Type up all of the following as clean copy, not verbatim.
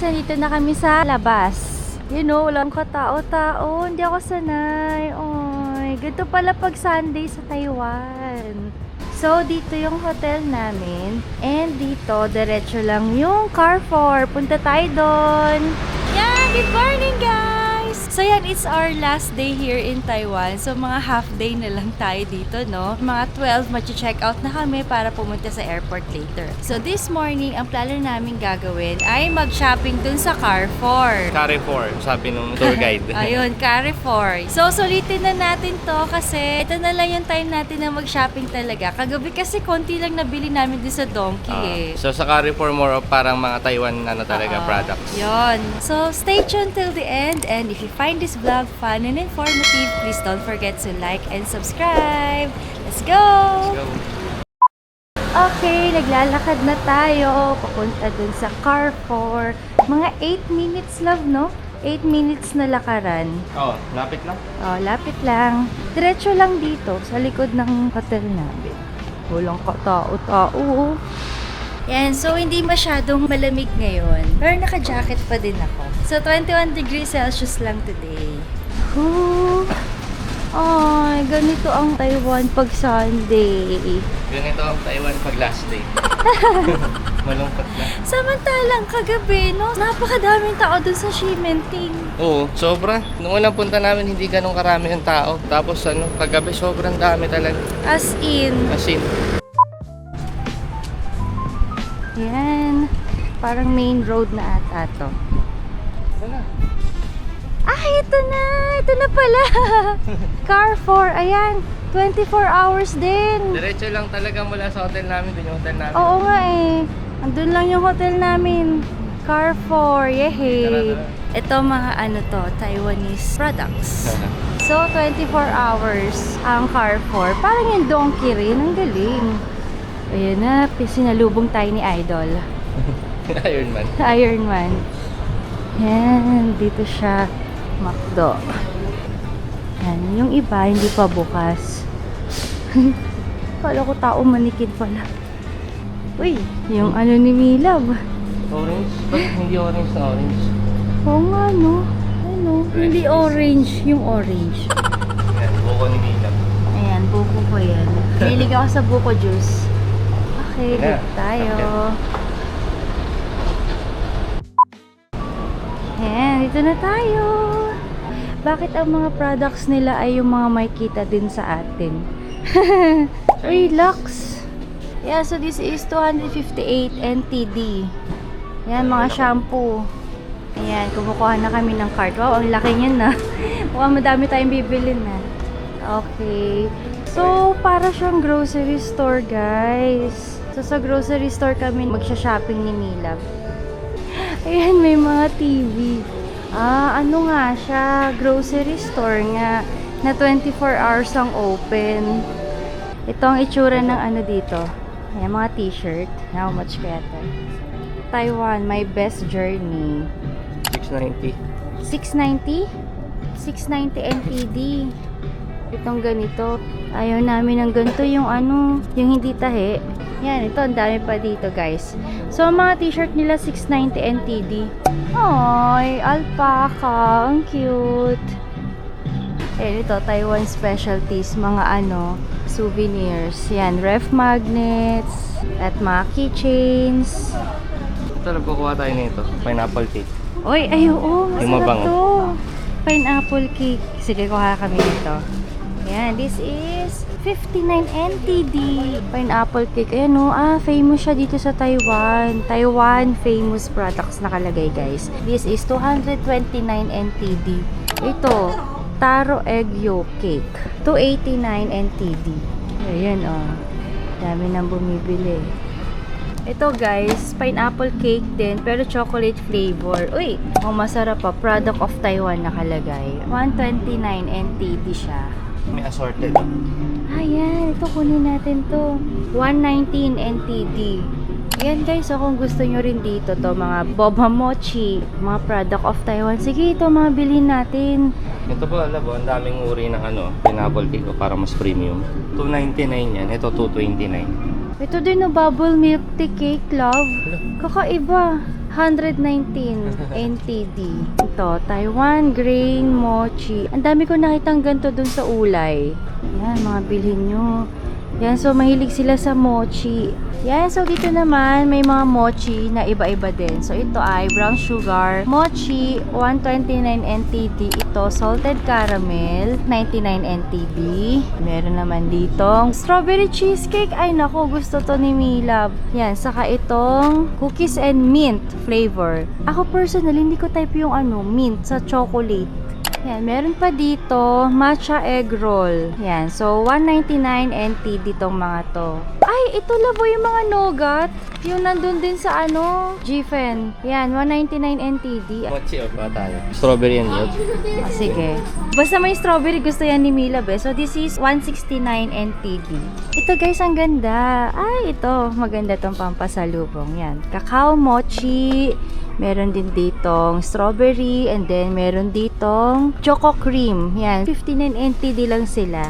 nandito na kami sa labas. You know, walang katao-tao. Hindi ako sanay. Oy, ganito pala pag Sunday sa Taiwan. So, dito yung hotel namin. And dito, diretso lang yung Carrefour. Punta tayo doon. Yan! Good morning, guys! So, yan, it's our last day here in Taiwan. So, mga half day na lang tayo dito, no? Mga 12, mag-check out na kami para pumunta sa airport later. So, this morning, ang plano namin gagawin ay mag-shopping dun sa Carrefour. Carrefour, sabi nung tour guide. Ayun, Carrefour. So, sulitin na natin to kasi ito na lang yung time natin na mag-shopping talaga. Kagabi kasi konti lang nabili namin din sa Donkey So, sa Carrefour, more of parang mga Taiwan talaga products. Yun. So, stay tuned till the end. And if you find this vlog fun and informative, please don't forget to like and subscribe. Let's go! Let's go. Okay, naglalakad na tayo. Papunta dun sa Carrefour. Mga 8 minutes, love, no? 8 minutes na lakaran. Oh, lapit lang. Oh, lapit lang. Diretso lang dito sa likod ng hotel namin. Walang katao-tao. Yan, so hindi masyadong malamig ngayon. Pero naka-jacket pa din ako. So 21 degrees Celsius lang today. Ooh. Ay, ganito ang Taiwan pag Sunday. Ganito ang Taiwan pag last day. Malungkot na. Samantalang kagabi, no? Napakadaming tao dun sa Shimenting. Oo, sobra. Nung unang punta namin, hindi ganun karami yung tao. Tapos kagabi sobrang dami talaga. As in. As in. Yan. Parang main road na ata to. Wala. Ah, ito na! Ito na pala! Carrefour, ayan. 24 hours din. Diretso lang talaga mula sa hotel namin. Dun yung hotel namin. Oo nga eh. Andun lang yung hotel namin. Carrefour, yehey. Tara. Ito mga ano to, Taiwanese products. So, 24 hours ang Carrefour. Parang yung Donkey rin. Ang galing. Ayan na, sinalubong tayo ni Idol. Iron Man. Iron Man. Yan, dito siya. McDo. Yan, yung iba hindi pa bukas. Kala ko tao manikid pala. Uy, yung ano ni Milab. Orange? Ba't hindi orange na orange? Oo nga, no? Ano? Hindi orange, yung orange. Yan, buko ni Mila. Ayan, buko ko yan. Hilig ako sa buko juice. Okay, Yeah, dito tayo. Ayan, dito na tayo. Bakit ang mga products nila ay yung mga may kita din sa atin? Relax. Yeah, so this is 258 NTD. Yan, mga shampoo. Ayan, kumukuha na kami ng cart. Wow, ang laki niyan na. Mukhang madami tayong bibilin na. Okay. So, para siyang grocery store, guys. So, sa grocery store kami magsha-shopping ni Mila. Ayan, may mga TV. Ah, ano nga siya? Grocery store nga. Na 24 hours ang open. Ito ang itsura ng ano dito. Ayan, mga t-shirt. How much kaya ito? Taiwan, my best journey. 690. 690? 690 NTD. Itong ganito. Ayaw namin ng ganito. Yung ano, yung hindi tahi. Yan, ito. Ang dami pa dito, guys. So, ang mga t-shirt nila, 690 NTD. Ay, alpaca. Ang cute. Eh, ito, Taiwan specialties. Mga ano, souvenirs. Yan, ref magnets. At mga keychains. Ito, kukuha tayo nito. Pineapple cake. Oy, ay, oo. Yung Masarap mabango. to. Pineapple cake. Sige, kuha kami nito. Ayan, this is 59 NTD. Pineapple cake. Ayan o, famous siya dito sa Taiwan. Taiwan famous products nakalagay, guys. This is 229 NTD. Ito, taro egg yolk cake. 289 NTD. Ayan o. Dami nang bumibili. Ito, guys, pineapple cake din, pero chocolate flavor. Uy, ang masarap pa. Product of Taiwan nakalagay. 129 NTD siya. May assorted. Ayan, ito kunin natin to. 119 NTD. Ayan, guys, kung gusto nyo rin dito to, mga boba mochi, mga product of Taiwan. Sige, ito mga bilhin natin. Ito po, alam mo, ang daming uri ng pineapple cake para mas premium. 299 yan. Ito, 229. Ito din, no, bubble milk tea cake, love. Kakaiba. 119 NTD. Ito, Taiwan Grain Mochi. Ang dami ko nakitang ganito dun sa Ulay. Yan, mga bilhin nyo. Yan, so mahilig sila sa mochi. Yan, so dito naman may mga mochi na iba-iba din. So ito ay brown sugar mochi, 129 NTD. Ito, salted caramel, 99 NTD. Meron naman ditong strawberry cheesecake. Ay nako, gusto to ni Milab. Yan, saka itong cookies and mint flavor. Ako personally, hindi ko type yung mint sa chocolate. Yan, meron pa dito, matcha egg roll. Yan, so 199 NT ditong mga to. Ay, ito labo yung mga nougat. Yung nandun din sa Gifen. Yan, 199 NTD. Mochi o ba tayo? Strawberry and milk. Sige. Basta may strawberry, gusto yan ni Milab eh. So this is 169 NTD. Ito guys, ang ganda. Ay, ito. Maganda tong pampasalubong. Yan, cacao mochi. Meron din ditong strawberry and then meron ditong choco cream. Yan, 59 NTD lang sila.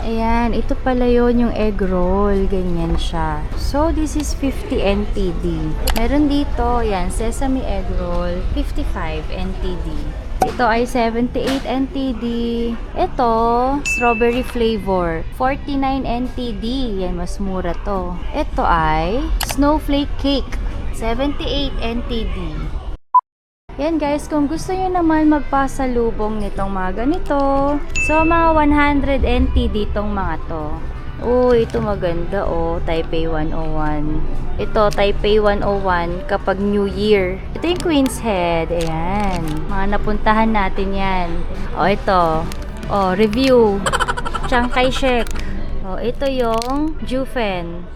Ayan, ito pala yun yung egg roll. Ganyan siya. So, this is 50 NTD. Meron dito, yan, sesame egg roll, 55 NTD. Ito ay 78 NTD. Ito, strawberry flavor, 49 NTD. Yan, mas mura to. Ito ay snowflake cake, 78 NTD. Yan guys, kung gusto nyo naman magpasalubong nitong mga ganito, so mga 100 NTD itong mga to. Oh, ito maganda Taipei 101. Ito, Taipei 101 kapag New Year. Ito yung Queen's Head. Ayan. Mga napuntahan natin yan. Ito. Review. Chiang Kai-shek. Ito yung Jufen.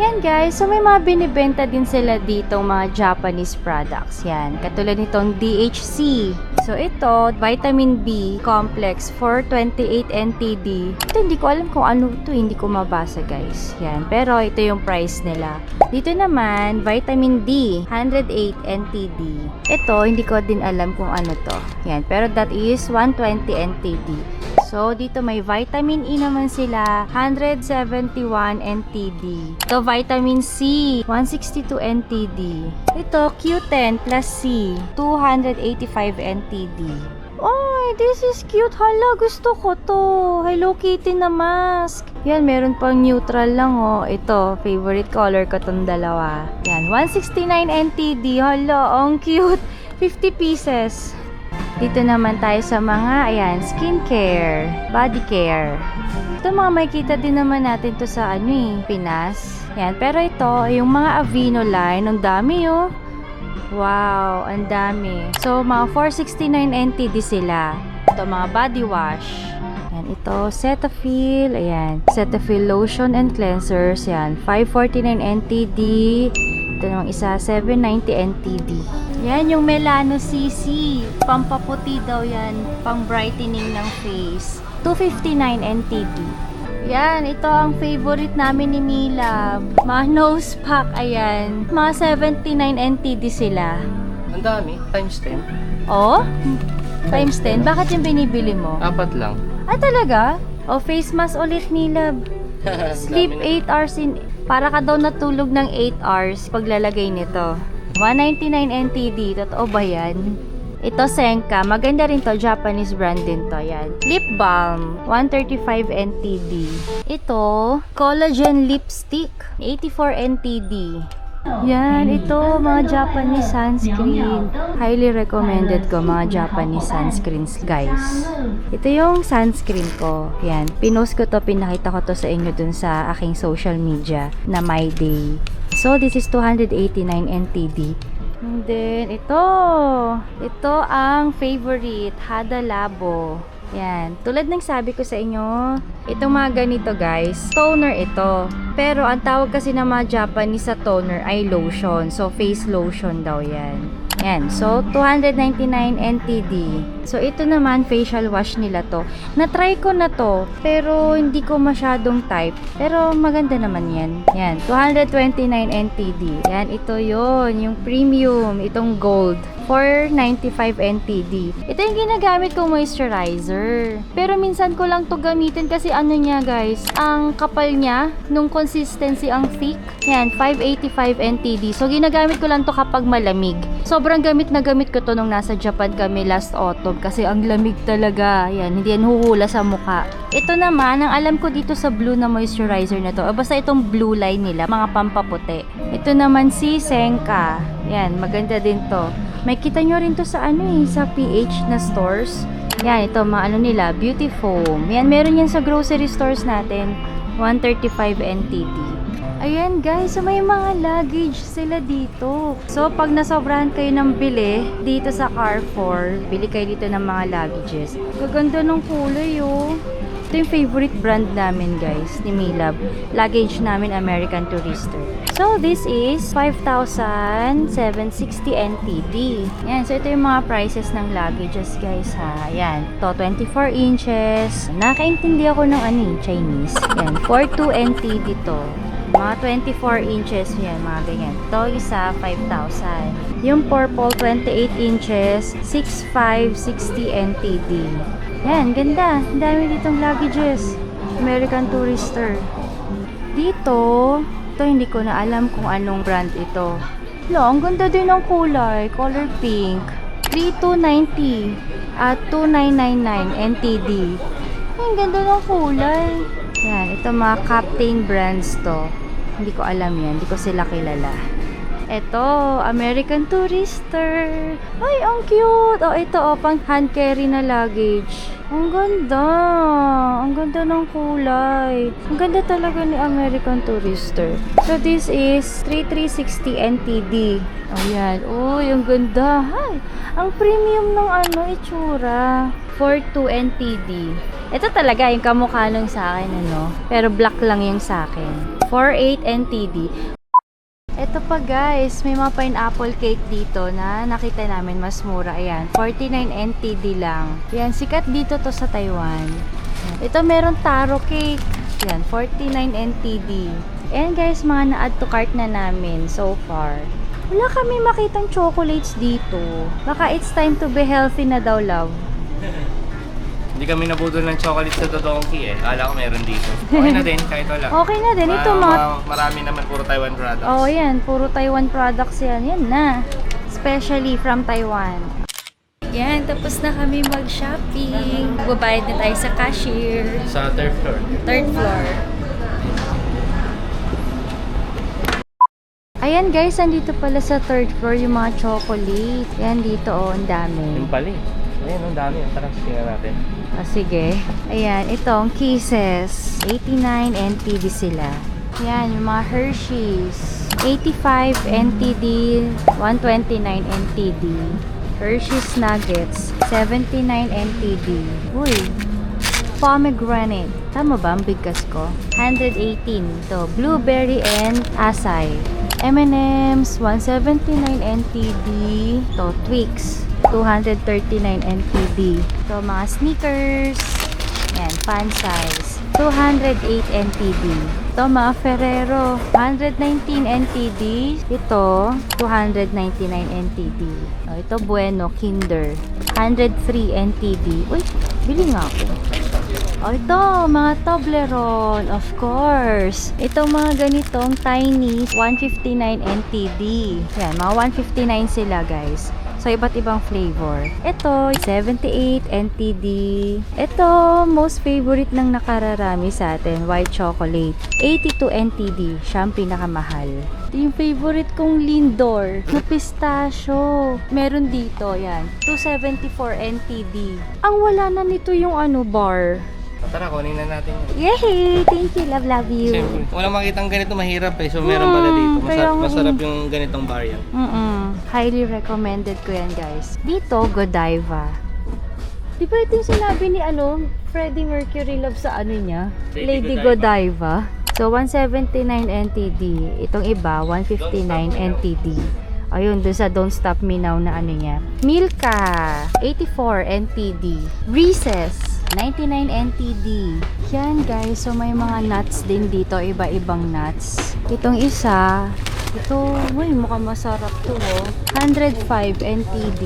Yan guys, so may mga binibenta din sila dito mga Japanese products. Yan, katulad nitong DHC. So ito, vitamin B complex for 28 NTD. Ito hindi ko alam kung ano to, hindi ko mabasa guys. Yan, pero ito yung price nila. Dito naman, vitamin D, 108 NTD. Ito, hindi ko din alam kung ano to. Yan, pero that is 120 NTD. So, dito may vitamin E naman sila, 171 NTD. Ito, vitamin C, 162 NTD. Ito, Q10 plus C, 285 NTD. Oh, this is cute. Hala, gusto ko to. Hello Kitty na mask. Yan, meron pang neutral lang Ito, favorite color ko tong dalawa. Yan, 169 NTD. Hala, ang cute. 50 pieces. Dito naman tayo sa mga, skincare, body care. Ito mga makikita din naman natin to sa Pinas. Yan, pero ito, yung mga Aveeno line, ang dami Wow, ang dami. So, mga 469 NTD sila. Ito, mga body wash. Yan, ito, Cetaphil. Ayan, Cetaphil lotion and cleansers. Yan, 549 NTD. Ito namang isa, 790 NTD. Yan, yung Melano CC. Pampaputi daw yan. Pang brightening ng face. 259 NTD. Yan, ito ang favorite namin ni Mila. Mga nose pack, ayan. Mga 79 NTD sila. Ang dami, times 10. Times 10. Bakit yung binibili mo? 4 lang. Ah, talaga? Face mask ulit, Mila. Sleep 8 hours in... Para ka daw natulog ng 8 hours paglalagay nito. 199 NTD. Totoo ba yan? Ito, Senka. Maganda rin to. Japanese brand din to. Yan. Lip balm. 135 NTD. Ito, collagen lipstick. 84 NTD. Yan. Ito, mga Japanese sunscreen. Highly recommended ko mga Japanese sunscreens, guys. Ito yung sunscreen ko. Yan. Pinost ko to. Pinakita ko to sa inyo dun sa aking social media na My Day. So, this is 289 NTD. And then, ito ang favorite, Hada Labo. Yan. Tulad ng sabi ko sa inyo, itong mga ganito guys, toner ito. Pero ang tawag kasi ng mga Japanese sa toner ay lotion. So, face lotion daw yan. Yan. So, 299 NTD. So, ito naman, facial wash nila to. Na-try ko na to, pero hindi ko masyadong type. Pero maganda naman yan. Yan. 229 NTD. Yan. Ito yon yung premium. Itong gold. 495 NTD. Ito yung ginagamit kong moisturizer. Pero minsan ko lang to gamitin kasi ano niya guys, ang kapal niya, nung consistency ang thick. Yan, 585 NTD. So ginagamit ko lang to kapag malamig. Sobrang gamit na gamit ko to nung nasa Japan kami last autumn kasi ang lamig talaga. Yan, hindi yan huhula sa mukha. Ito naman, ang alam ko dito sa blue na moisturizer na to, basta itong blue line nila, mga pampaputi. Ito naman si Senka. Yan, maganda din to. May kita nyo rin to sa sa PH na stores. Yan, ito mga nila, Beauty Foam. Yan, meron yan sa grocery stores natin. 135 NTD. Ayan guys, so may mga luggage sila dito. So pag nasobrahan kayo ng bili dito sa Carrefour, bili kayo dito ng mga luggages. Gaganda ng kulay oh. Ito yung favorite brand namin guys, ni Milab. Luggage namin, American Tourister. So this is 5,760 NTD. Yan, so ito yung mga prices ng luggages guys ha. Yan, to 24 inches. Nakaintindi ako ng Chinese. Yan, 42 NTD to. Mga 24 inches yan, mga ganyan. Ito isa, 5,000. Yung purple, 28 inches, 6,560 NTD. Yan, ganda. Ang dami ditong luggages. American Tourister. Dito, ito hindi ko na alam kung anong brand ito. Ang ganda din ng kulay. Color pink. 3,290 at 2,999 NTD. Ang ganda ng kulay. Yan, ito mga Captain brands to. Hindi ko alam yan. Hindi ko sila kilala. Ito, American Tourister. Ay, ang cute. Oh, ito, pang hand carry na luggage. Ang ganda. Ang ganda ng kulay. Ang ganda talaga ni American Tourister. So, this is 3,360 NTD. Oh, yan. Uy, ang ganda. Ay, ang premium ng itsura. 42 NTD. Ito talaga yung kamukha nung sa akin, Pero black lang yung sa akin. 48 NTD. Ito pa guys, may mga pineapple cake dito na nakita namin mas mura. Ayan, 49 NTD lang. Ayan, sikat dito to sa Taiwan. Ito meron taro cake. Ayan, 49 NTD. Ayan guys, mga na-add to cart na namin so far. Wala kami makitang chocolates dito. Baka it's time to be healthy na daw, love. Hindi kami nabudol ng chocolate sa Dodonki Akala ko meron dito. Okay na din, kahit wala. Okay na din. Ito mga... Marami naman, puro Taiwan products. Oh, yan. Puro Taiwan products yan. Yan na. Especially from Taiwan. Yan. Tapos na kami mag-shopping. Babayad na tayo sa cashier. Sa third floor. Third floor. Ayan guys, andito pala sa third floor yung mga chocolate. Yan dito ang dami. Yung pala Ayan, ang dami. Tara, tingnan natin. Sige. Ayan, itong Kisses. 89 NTD sila. Ayan, yung mga Hershey's. 85 NTD, 129 NTD. Hershey's Nuggets, 79 NTD. Uy, pomegranate. Tama ba ang bigkas ko? 118. Ito, blueberry and asai. M&M's, 179 NTD. Ito, Twix. 239 NTD. Ito, mga sneakers. Yan, fan size. 208 NTD. Ito, mga Ferrero. 119 NTD. Ito, 299 NTD. Oh, ito, Bueno, Kinder. 103 NTD. Uy, bili nga ako. Oh, ito, mga Toblerone. Of course. Ito, mga ganitong tiny. 159 NTD. Yan, mga 159 sila, guys. So, iba't ibang flavor. Ito, 78 NTD. Ito, most favorite ng nakararami sa atin, white chocolate. 82 NTD. Siya ang pinakamahal. Ito yung favorite kong Lindor na pistachio. Meron dito, yan. 274 NTD. Ang wala na nito yung bar. Tara, kunin na natin yun. Yay! Thank you. Love you. Siyempre, walang makitang ganito mahirap So, meron pala dito. Masarap yung ganitong variant. Highly recommended ko yan, guys. Dito, Godiva. Di ba ito yung sinabi ni Freddie Mercury love sa niya? Lady Godiva. So, 179 NTD. Itong iba, 159 NTD. Ayun, dun sa Don't Stop Me Now na niya. Milka, 84 NTD. Reese's, 99 NTD. Yan guys, so may mga nuts din dito, iba-ibang nuts. Itong isa, ito, uy, mukhang masarap to 105 NTD.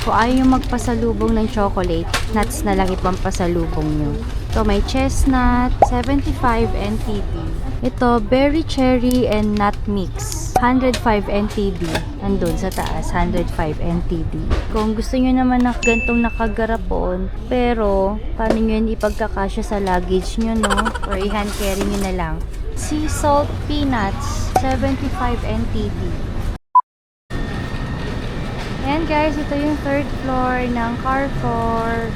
Kung ayaw nyo magpasalubong ng chocolate, nuts na lang ipampasalubong nyo. Ito may chestnut, 75 NTD. Ito, berry cherry and nut mix, 105 NTD. Andun sa taas, 105 NTD. Kung gusto nyo naman na gantong nakagarapon, pero paano nyo yun ipagkakasya sa luggage nyo, no? Or i-hand carry nyo na lang. Sea salt peanuts, 75 NTD. Ayan guys, ito yung third floor ng Carrefour.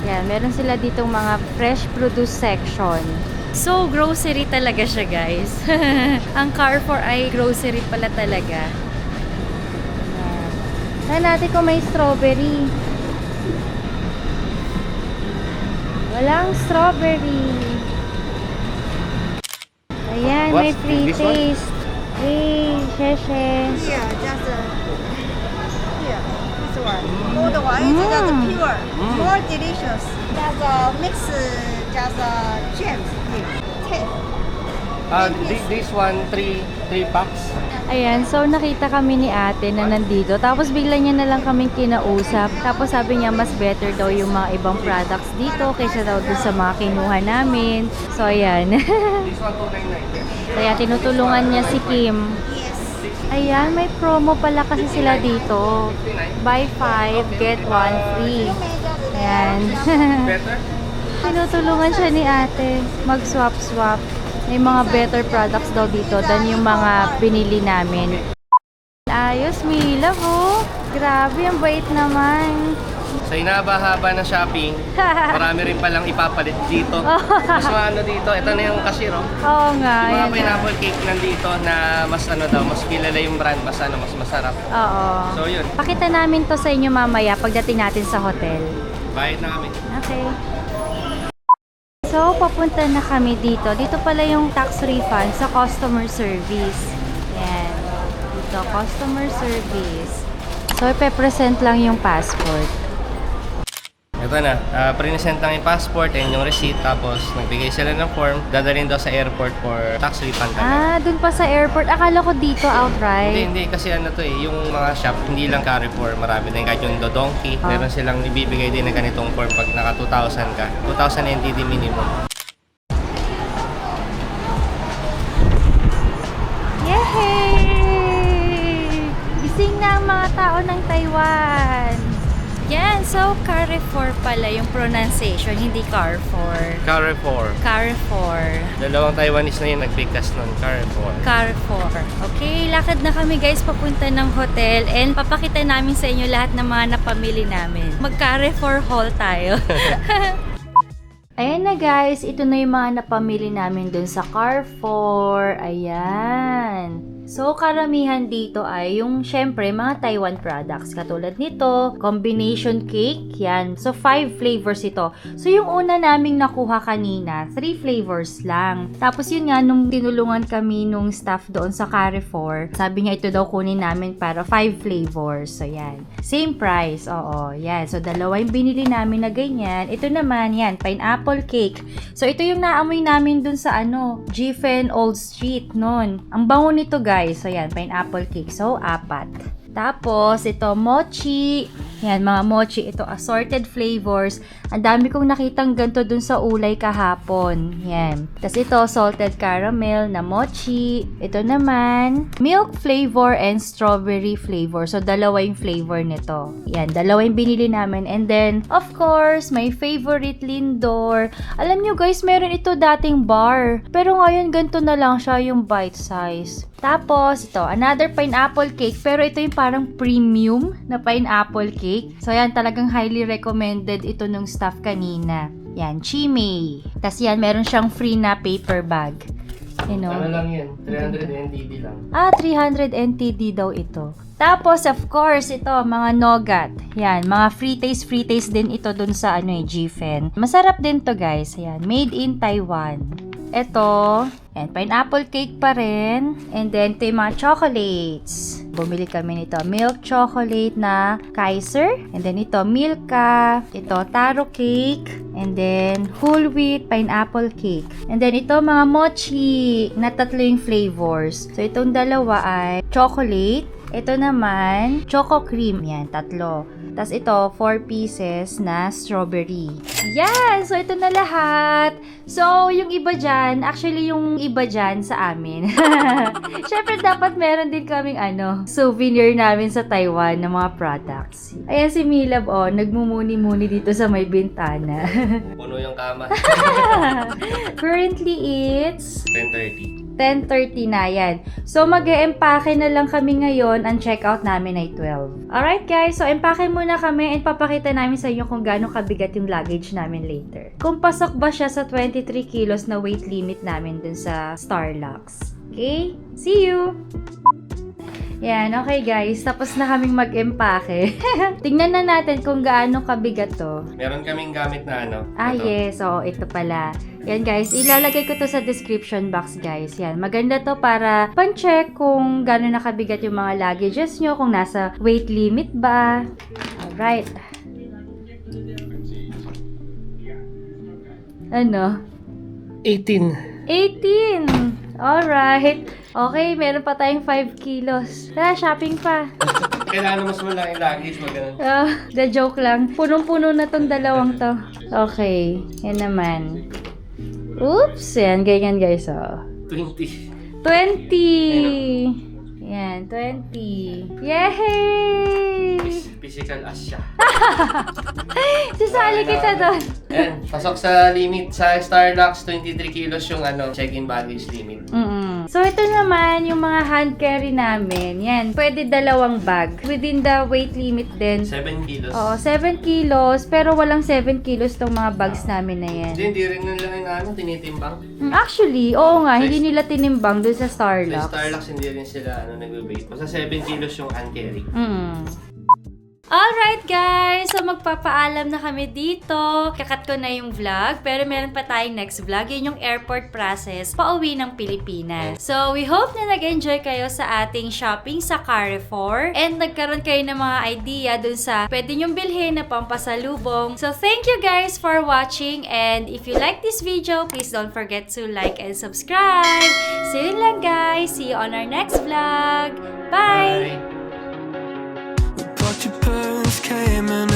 Yan, meron sila ditong mga fresh produce section. So, grocery talaga siya guys. Ang Carrefour ay grocery pala talaga. Yan. Tignan natin kung may strawberry. Walang strawberry. Ayan, may What's free this one? taste. Hey, sheshe. Here, just here, this one. Old one is just pure, more delicious. Just mix, just gems. This one, 3 packs. Ayan, so nakita kami ni ate na nandito. Tapos bigla niya na lang kaming kinausap. Tapos sabi niya mas better daw yung mga ibang products dito kaysa daw dun sa mga kinuha namin. So ayan. This one, 299. Kaya tinutulungan niya si Kim. Yes. Ayan, may promo pala kasi sila dito. Buy 5, get 1 free. Ayan. Better? Tinutulungan siya ni ate. Mag-swap-swap. May mga better products daw dito than yung mga binili namin. Ayos, Mila po. Grabe, ang bait naman. Sa inaba-haba na shopping, marami rin palang ipapalit dito. Mas maano dito, ito na yung cashier, oh. Oo nga. Yung mga Ayan na. pineapple cake nandito na mas ano daw, mas kilala yung brand, mas ano, mas masarap. Oo. So yun, Pakita namin to sa inyo mamaya pagdating natin sa hotel. bayad na kami. Okay. So, papunta na kami dito. Dito pala yung tax refund sa customer service. Yan. Dito, customer service. So, ipe-present lang yung passport. Ito na, present lang yung passport and yung receipt, tapos nagbigay sila ng form, dadalhin daw sa airport for tax refund kami. Ah, dun pa sa airport. Akala ko dito outright. Hindi, kasi ano to eh, yung mga shop, hindi lang Carrefour, marami din kahit yung Dodonki, meron silang ibibigay din ng ganitong form pag naka 2,000 ka, 2,000 NTD minimum. Yay! Gising na ang mga tao ng Taiwan. Yan, so Carrefour pala yung pronunciation, hindi Carrefour. Carrefour. Carrefour. Dalawang Taiwanese na yun nagbigkas nun, Carrefour. Carrefour. Okay, lakad na kami guys papunta ng hotel and papakita namin sa inyo lahat ng mga napamili namin. Mag-Carrefour haul tayo. Ayan na guys, ito na yung mga napamili namin dun sa Carrefour. Ayan. So, karamihan dito ay yung, syempre, mga Taiwan products. Katulad nito, combination cake. Yan. So, 5 flavors ito. So, yung una naming nakuha kanina, 3 flavors lang. Tapos, yun nga, nung tinulungan kami nung staff doon sa Carrefour, sabi niya ito daw kunin namin para 5 flavors. So, yan. Same price. Oo, yan. So, dalawa yung binili namin na ganyan. Ito naman, yan, pineapple cake. So, ito yung naamoy namin dun sa Giffen Old Street noon. Ang bango nito, guys. So, yan, pineapple cake. So, 4. Tapos, ito, mochi. Yan, mga mochi. Ito, assorted flavors. Ang dami kong nakitang ganito dun sa ulay kahapon. Yan. Tapos, ito, salted caramel na mochi. Ito naman, milk flavor and strawberry flavor. So, dalawa yung flavor nito. Yan, dalawa yung binili namin. And then, of course, my favorite Lindor. Alam nyo guys, meron ito dating bar. Pero ngayon, ganito na lang siya yung bite size. Tapos, ito, another pineapple cake. Pero ito yung parang premium na pineapple cake. So, yan, talagang highly recommended ito nung staff kanina. Yan, Chimay. Tapos yan, meron siyang free na paper bag. You know? Ano lang yun, 300 NTD lang. 300 NTD daw ito. Tapos, of course, ito, mga nougat. Yan, mga free taste din ito dun sa Giffen. Masarap din to guys. Yan, made in Taiwan. Ito, and pineapple cake pa rin. And then, ito yung mga chocolates. Bumili kami nito. Milk chocolate na Kaiser. And then, ito, Milka. Ito, taro cake. And then, whole wheat pineapple cake. And then, ito, mga mochi na 3 yung flavors. So, itong dalawa ay chocolate. Ito naman, choco cream. Yan, 3. Tapos ito, 4 pieces na strawberry. Yan! So, ito na lahat. So, yung iba dyan, actually yung iba dyan sa amin. Syempre, dapat meron din kaming souvenir namin sa Taiwan ng mga products. Ayan si Milab, nagmumuni-muni dito sa may bintana. Puno yung kama. Currently, it's 10:30. 10:30 na yan. So, mag-e-empake na lang kami ngayon. Ang checkout namin ay 12. Alright guys, so empake muna kami and papakita namin sa inyo kung gaano kabigat yung luggage namin later. Kung pasok ba siya sa 23 kilos na weight limit namin dun sa Starlux. Okay? See you! Yan, okay guys. Tapos na kaming mag-empake. Tingnan na natin kung gaano kabigat to. Meron kaming gamit na ito. Yes. Oo, ito pala. Yan guys, ilalagay ko to sa description box guys. Yan, maganda to para pan-check kung gaano nakabigat yung mga luggages nyo, kung nasa weight limit ba. Alright. Ano? 18. 18! Alright. Okay, meron pa tayong 5 kilos. Tara, shopping pa. Kailangan mas malaki luggage, ganun. The joke lang. Punong-puno na tong dalawang to. Okay, yan naman. Oops! Yan, ganyan guys, 20. 20! Yan, 20. Yay! Physical as siya. Sasali kita doon. Ayan, pasok sa limit sa Starlux, 23 kilos yung check-in baggage limit. So, ito naman yung mga hand carry namin. Yan, pwede 2 bag. Within the weight limit din. 7 kilos. Oo, 7 kilos. Pero walang 7 kilos tong mga bags namin na yan. Hindi rin nila tinitimbang. Actually, oo nga, hindi nila tinimbang dun sa Starlux. Sa Starlux, hindi rin sila nagbe-weight. Basta 7 kilos yung hand carry. Alright guys, so magpapaalam na kami dito. Kakat ko na yung vlog, pero meron pa tayong next vlog. Yun yung airport process pauwi ng Pilipinas. So we hope na nag-enjoy kayo sa ating shopping sa Carrefour and nagkaroon kayo ng mga idea dun sa pwede nyong bilhin na pampasalubong. So thank you guys for watching, and if you like this video, please don't forget to like and subscribe. See you lang guys. See you on our next vlog. Bye! Bye! But your parents came and